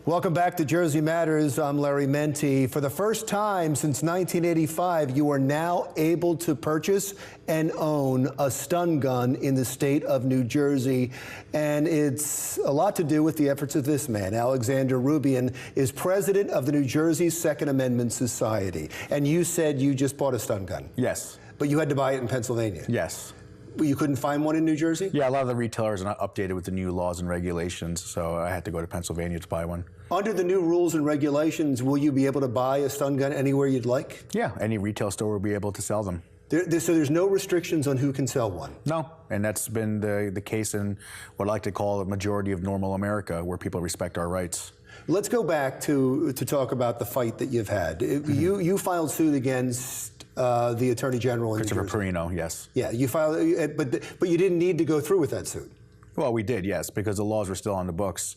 Welcome back to Jersey Matters. I'm Larry Menti. For the first time since 1985, you are now able to purchase and own a stun gun in the state of New Jersey. And it's a lot to do with the efforts of this man. Alexander Roubia is president of the New Jersey Second Amendment Society. And you said you just bought a stun gun. Yes. But you had to buy it in Pennsylvania. Yes. You couldn't find one in New Jersey? Yeah, a lot of the retailers are not updated with the new laws and regulations, so I had to go to Pennsylvania to buy one. Under the new rules and regulations, will you be able to buy a stun gun anywhere you'd like? Yeah, any retail store will be able to sell them. So there's no restrictions on who can sell one? No, and that's been the case in what I like to call the majority of normal America, where people respect our rights. Let's go back to talk about the fight that you've had. You filed suit against the Attorney General in New Jersey. Christopher Perino, yes. Yeah, you filed, but you didn't need to go through with that suit. Well, we did, yes, because the laws were still on the books.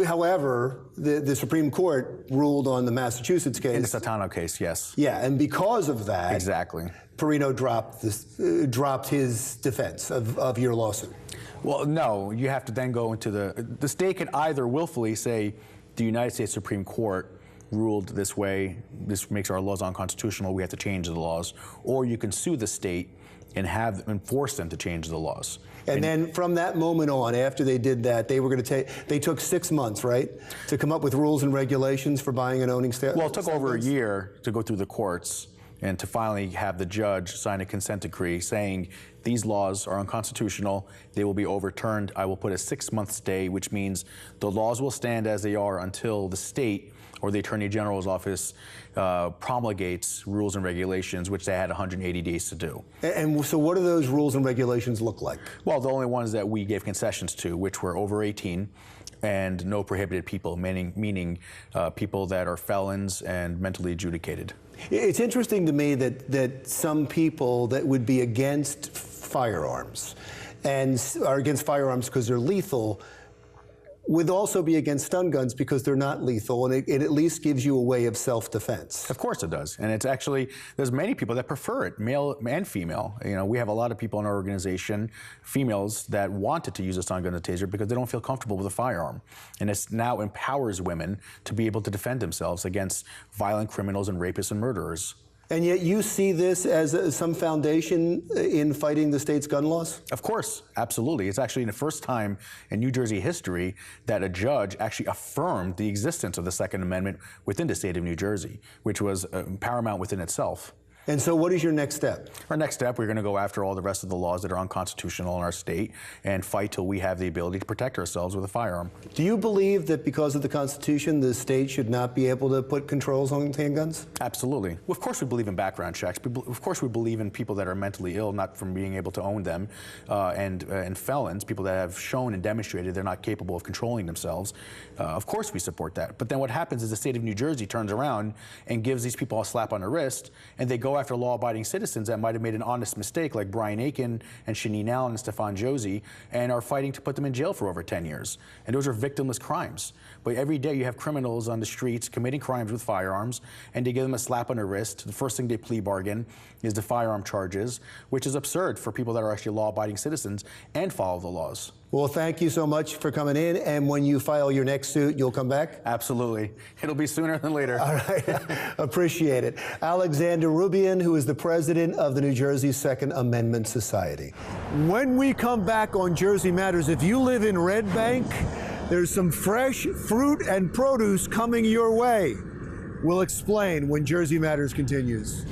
However, the Supreme Court ruled on the Massachusetts case. In the Satano case, yes. Yeah, and because of that, exactly, Perino dropped his defense of your lawsuit. Well, no, you have to then go into the state can either willfully say the United States Supreme Court ruled this way, this makes our laws unconstitutional, we have to change the laws, or you can sue the state and force them to change the laws. And then from that moment on, after they did that, they took 6 months, right, to come up with rules and regulations for buying and owning stun guns? Well, it took over a year to go through the courts and to finally have the judge sign a consent decree saying these laws are unconstitutional, they will be overturned. I will put a 6-month stay, which means the laws will stand as they are until the state or the Attorney General's office promulgates rules and regulations, which they had 180 days to do. And so what do those rules and regulations look like? Well, the only ones that we gave concessions to, which were over 18, and no prohibited people, meaning people that are felons and mentally adjudicated. It's interesting to me that some people that would be against firearms and are against firearms because they're lethal would also be against stun guns because they're not lethal, and it at least gives you a way of self-defense. Of course it does, and it's actually, there's many people that prefer it, male and female. You know, we have a lot of people in our organization, females, that wanted to use a stun gun and a taser because they don't feel comfortable with a firearm. And it now empowers women to be able to defend themselves against violent criminals and rapists and murderers. And yet you see this as some foundation in fighting the state's gun laws? Of course, absolutely. It's actually the first time in New Jersey history that a judge actually affirmed the existence of the Second Amendment within the state of New Jersey, which was paramount within itself. And so what is your next step? Our next step, we're going to go after all the rest of the laws that are unconstitutional in our state and fight till we have the ability to protect ourselves with a firearm. Do you believe that because of the Constitution, the state should not be able to put controls on handguns? Absolutely. Well, of course we believe in background checks. Of course we believe in people that are mentally ill, not from being able to own them, and felons, people that have shown and demonstrated they're not capable of controlling themselves. Of course we support that. But then what happens is the state of New Jersey turns around and gives these people a slap on the wrist, and they go after law-abiding citizens that might have made an honest mistake, like Brian Aiken and Shanine Allen and Stefan Josie, and are fighting to put them in jail for over 10 years. And those are victimless crimes. But every day you have criminals on the streets committing crimes with firearms, and they give them a slap on the wrist. The first thing they plea bargain is the firearm charges, which is absurd for people that are actually law-abiding citizens and follow the laws. Well, thank you so much for coming in, and when you file your next suit, you'll come back? Absolutely. It'll be sooner than later. All right. Appreciate it. Alexander Roubia, who is the president of the New Jersey Second Amendment Society. When we come back on Jersey Matters, if you live in Red Bank, there's some fresh fruit and produce coming your way. We'll explain when Jersey Matters continues.